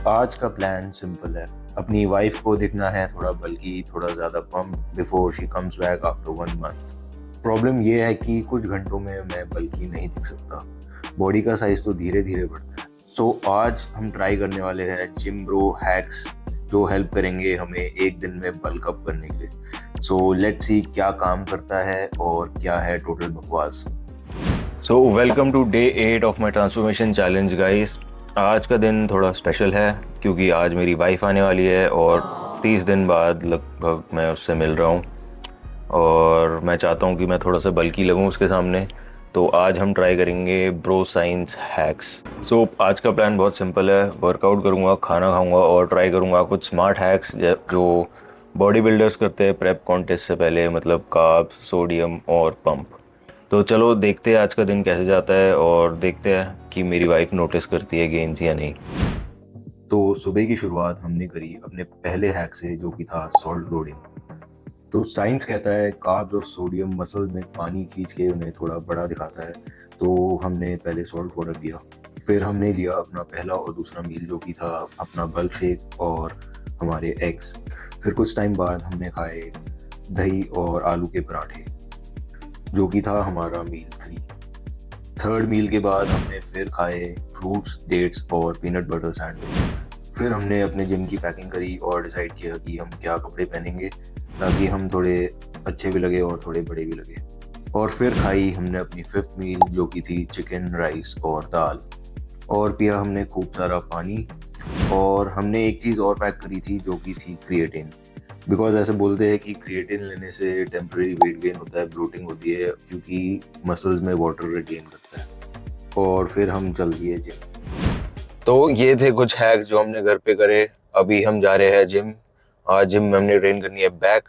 आज का plan simple है। अपनी वाइफ को दिखना है थोड़ा बल्कि, थोड़ा ज़्यादा pump before she comes back after 1 month. Problem ये है कि कुछ घंटों में मैं बल्कि नहीं दिख सकता। बॉडी का साइज तो धीरे धीरे बढ़ता है। सो आज हम ट्राई करने वाले हैं जिम ब्रो हैक्स, जो हेल्प करेंगे हमें एक दिन में बल्क अप करने के लिए। सो लेट्स सी क्या काम करता है और क्या है टोटल बकवास। So welcome to day 8 of my transformation challenge guys. आज का दिन थोड़ा स्पेशल है क्योंकि आज मेरी वाइफ आने वाली है और 30 दिन बाद लगभग मैं उससे मिल रहा हूँ और मैं चाहता हूँ कि मैं थोड़ा सा बल्कि लगूँ उसके सामने। तो आज हम ट्राई करेंगे ब्रो साइंस हैक्स। सो आज का प्लान बहुत सिंपल है। वर्कआउट करूँगा, खाना खाऊँगा और ट्राई करूँगा कुछ स्मार्ट हैक्स जो बॉडी बिल्डर्स करते हैं प्रेप कॉन्टेस्ट से पहले, मतलब कार्ब्स, सोडियम और पंप। तो चलो देखते हैं आज का दिन कैसे जाता है और देखते हैं कि मेरी वाइफ नोटिस करती है गेन्स या नहीं। तो सुबह की शुरुआत हमने करी अपने पहले हैक से, जो कि था सॉल्ट लोडिंग। तो साइंस कहता है कार्ब्स और सोडियम मसल में पानी खींच के उन्हें थोड़ा बड़ा दिखाता है। तो हमने पहले सॉल्ट पाउडर लिया, फिर हमने लिया अपना पहला और दूसरा मील जो कि था अपना बल्क शेक और हमारे एग्स। फिर कुछ टाइम बाद हमने खाए दही और आलू के पराठे, जो कि था हमारा मील 3। थर्ड मील के बाद हमने फिर खाए फ्रूट्स, डेट्स और पीनट बटर सैंडविच। फिर हमने अपने जिम की पैकिंग करी और डिसाइड किया कि हम क्या कपड़े पहनेंगे ताकि हम थोड़े अच्छे भी लगे और थोड़े बड़े भी लगे। और फिर खाई हमने अपनी 5th मील, जो कि थी चिकन, राइस और दाल। और पिया हमने खूब सारा पानी। और हमने एक चीज़ और पैक करी थी जो कि थी क्रिएटिन, बिकॉज ऐसे बोलते हैं कि क्रिएटिन लेने से टेम्परेरी वेट गेन होता है, ब्लोटिंग होती है क्योंकि मसल्स में वाटर रिटेन करता है। और फिर हम चल दिए जिम। तो ये थे कुछ हैक्स जो हमने घर पे करे। अभी हम जा रहे हैं जिम। आज जिम में हमने ट्रेन करनी है बैक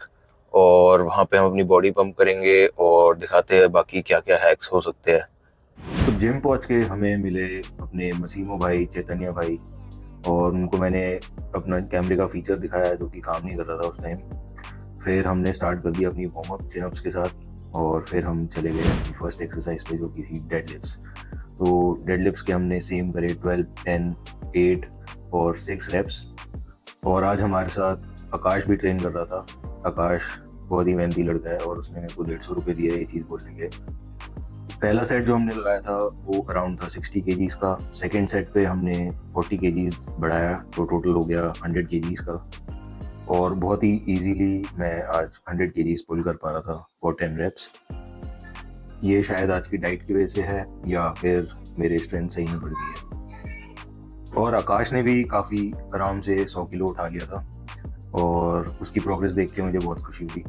और वहाँ पे हम अपनी बॉडी पंप करेंगे और दिखाते हैं बाकी क्या क्या हैक्स हो सकते हैं। तो जिम पहुँच के हमें मिले अपने मसीमो भाई, चैतन्य भाई, और उनको मैंने अपना कैमरे का फीचर दिखाया जो कि काम नहीं कर रहा था उस टाइम। फिर हमने स्टार्ट कर दिया अपनी वार्म अप चिनअप्स के साथ और फिर हम चले गए अपनी फर्स्ट एक्सरसाइज पे जो कि थी डेडलिफ्ट्स। तो डेडलिफ्ट्स के हमने सेम करे 12, 10, 8 और 6 रेप्स। और आज हमारे साथ आकाश भी ट्रेन कर रहा था। आकाश बहुत ही मेहनती लड़का है और उसने मेरे को 150 रुपये दिए ये चीज़ बोलने के। पहला सेट जो हमने लगाया था वो अराउंड था 60 केजीज का। सेकेंड सेट पे हमने 40 केजीज बढ़ाया तो टोटल हो गया 100 केजीज का। और बहुत ही इजीली मैं आज 100 केजीज पुल कर पा रहा था फॉर 10 रेप्स। ये शायद आज की डाइट की वजह से है या फिर मेरे स्ट्रेंथ सही में बढ़ गई है। और आकाश ने भी काफ़ी आराम से 100 किलो उठा लिया था और उसकी प्रोग्रेस देख के मुझे बहुत खुशी हुई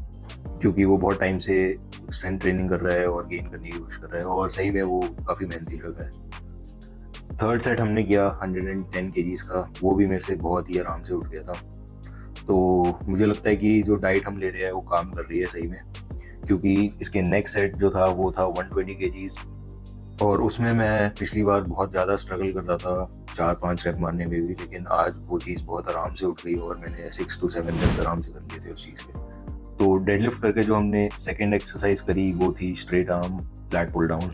क्योंकि वो बहुत टाइम से स्ट्रेंथ ट्रेनिंग कर रहा है और गेन करने की कोशिश कर रहा है और सही में वो काफ़ी मेहनती लड़का है। थर्ड सेट हमने किया 110 केजीज का, वो भी मेरे से बहुत ही आराम से उठ गया था। तो मुझे लगता है कि जो डाइट हम ले रहे हैं वो काम कर रही है सही में, क्योंकि इसके नेक्स्ट सेट जो था वो था 120 केजीज और उसमें मैं पिछली बार बहुत ज़्यादा स्ट्रगल कर रहा था 4-5 रेप मारने में भी, लेकिन आज वो चीज़ बहुत आराम से उठ गई और मैंने 6 to 7 रेप्स आराम से कर लिए थे उस चीज़ के। तो डेडलिफ्ट करके जो हमने सेकेंड एक्सरसाइज करी वो थी straight arm flat pull down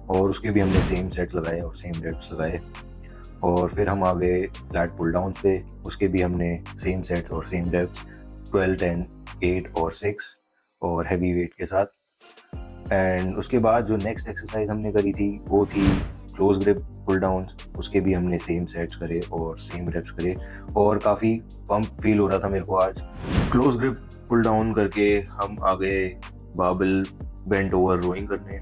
और उसके भी हमने सेम सेट लगाए और सेम रेप्स लगाए। और फिर हम आ गए फ्लैट पुल डाउन पे, उसके भी हमने सेम सेट्स और सेम रेप्स 12, 10, 8 और 6 और हैवी वेट के साथ। एंड उसके बाद जो नेक्स्ट एक्सरसाइज हमने करी थी वो थी क्लोज ग्रिप पुल डाउन। उसके भी हमने सेम सेट्स करे और सेम रेप्स करे और काफ़ी पंप फील हो रहा था मेरे को आज। क्लोज ग्रिप पुल डाउन करके हम आ गए बाबल बेंट ओवर रोइंग करने।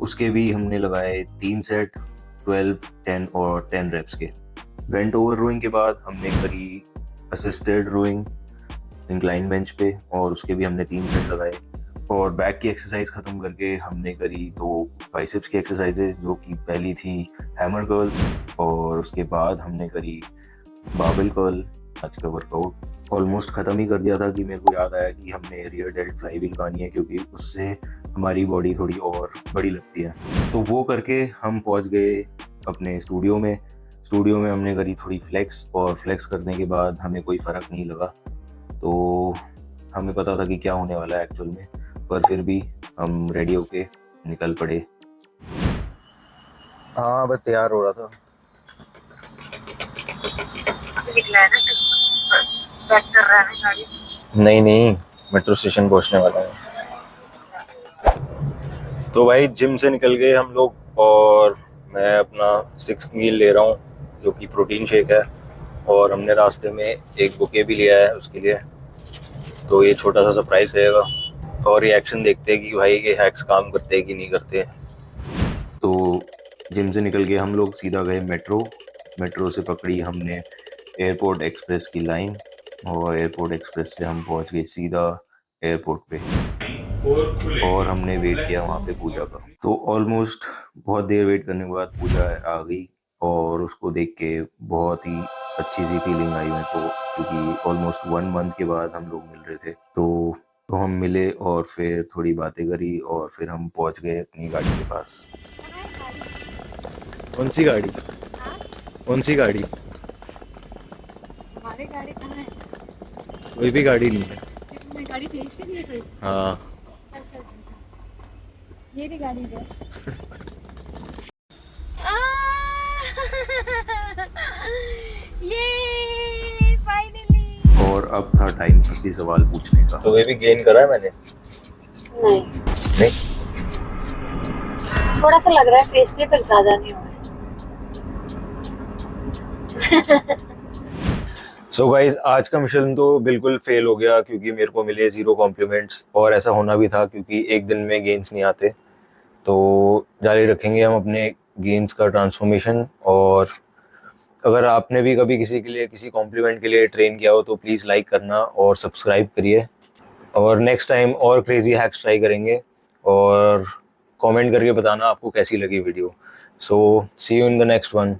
उसके भी हमने लगाए 3 सेट 12, 10 और 10 रेप्स के। बेंट ओवर रोइंग के बाद हमने करी असिस्टेड रोइंग इंक्लाइन बेंच पे और उसके भी हमने 3 सेट लगाए। और बैक की एक्सरसाइज ख़त्म करके हमने करी 2 बाइसेप्स की एक्सरसाइजेज, जो कि पहली थी हैमर कर्ल्स और उसके बाद हमने करी बाबल कर्ल। आज का वर्कआउट ऑलमोस्ट ख़त्म ही कर दिया था कि मेरे को याद आया कि हमने रियर डेल्ट फ्लाई भी लगानी है क्योंकि उससे हमारी बॉडी थोड़ी और बड़ी लगती है। तो वो करके हम पहुंच गए अपने स्टूडियो में। स्टूडियो में हमने करी थोड़ी फ्लेक्स और फ्लेक्स करने के बाद हमें कोई फ़र्क नहीं लगा। तो हमें पता था कि क्या होने वाला है एक्चुअल में, पर फिर भी हम रेडी होके निकल पड़े। हाँ बस तैयार हो रहा था। नहीं नहीं, मेट्रो स्टेशन पहुंचने वाला है। तो भाई जिम से निकल गए हम लोग और मैं अपना 6 मील ले रहा हूँ जो कि प्रोटीन शेक है, और हमने रास्ते में एक बुके भी लिया है उसके लिए। तो ये छोटा सा सरप्राइज रहेगा और रिएक्शन देखते हैं कि भाई ये हैक्स काम करते हैं कि नहीं करते। तो जिम से निकल के हम लोग सीधा गए मेट्रो से पकड़ी हमने एयरपोर्ट एक्सप्रेस की लाइन, और एयरपोर्ट एक्सप्रेस से हम पहुंच गए सीधा एयरपोर्ट पे, और हमने वेट किया वहाँ पे पूजा का। तो ऑलमोस्ट बहुत देर वेट करने के बाद पूजा आ गई, और उसको देख के बहुत ही अच्छी सी फीलिंग आई मेरे को, क्योंकि ऑलमोस्ट 1 मंथ के बाद हम लोग मिल रहे थे। तो हम मिले और फिर थोड़ी बातें करी और फिर हम पहुंच गए अपनी गाड़ी के पास। कौन सी गाड़ी? कौन सी गाड़ी? हमारी गाड़ी कहाँ है? कोई भी गाड़ी नहीं है। तुमने गाड़ी चेंज कर ली कोई? हाँ। चल चल चल, ये भी गाड़ी दे। ये फाइनली। और अब था टाइम असली सवाल पूछने का। तो बेबी गेन करा है मैंने? नहीं नहीं, थोड़ा सा लग रहा है फेस पे, पर ज्यादा नहीं हुआ है। सो गाइज आज का मिशन तो बिल्कुल फेल हो गया, क्योंकि मेरे को मिले 0 कॉम्प्लीमेंट्स, और ऐसा होना भी था क्योंकि एक दिन में गेन्स नहीं आते। तो जारी रखेंगे हम अपने गेन्स का ट्रांसफॉर्मेशन, और अगर आपने भी कभी किसी के लिए किसी कॉम्प्लीमेंट के लिए ट्रेन किया हो तो प्लीज़ लाइक करना और सब्सक्राइब करिए, और नेक्स्ट टाइम और क्रेजी हैक्स ट्राई करेंगे, और कमेंट करके बताना आपको कैसी लगी video. So see you in the next one.